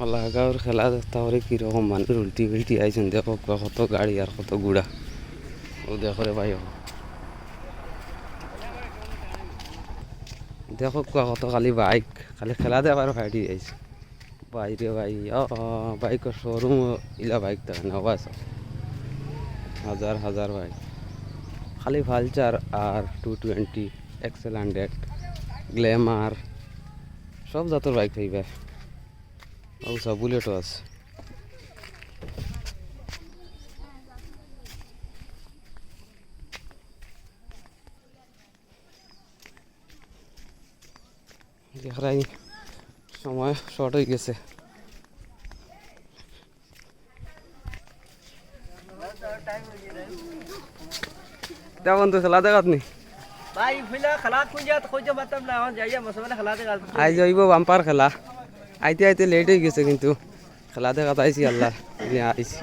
লাগাওর খেলা দেখতে পারে কীরকম মানুষ উল্টি উল্টি আইছেন দেখো কত গাড়ি আর কত গুড়া ও দেখো রে ভাই দেখো কত খালি বাইক খালি খেলা দেখার ফাইটি আইছে বাইরে ভাই বাইকের শোরুম ইলা বাইক দেখেন আওয়াজ হাজার হাজার বাইক খালি ভালচার আর 220 XL100 গ্ল্যামার সব জাতের বাইক থাকবে অবশ্য বুলেটও আছে দেখাই সময় শর্ট হয়ে গেছে তেমন তো খেলা দেখাত নি ভাই ফিলা খেলা কইজা মাতাম না যাইয়া মশলা খেলা দেখা আই যাইব বাম্পার খেলা আইতে আইতে লেট হয়ে গেছে কিন্তু খেলা দেখাত আইছি আল্লাহ আইছি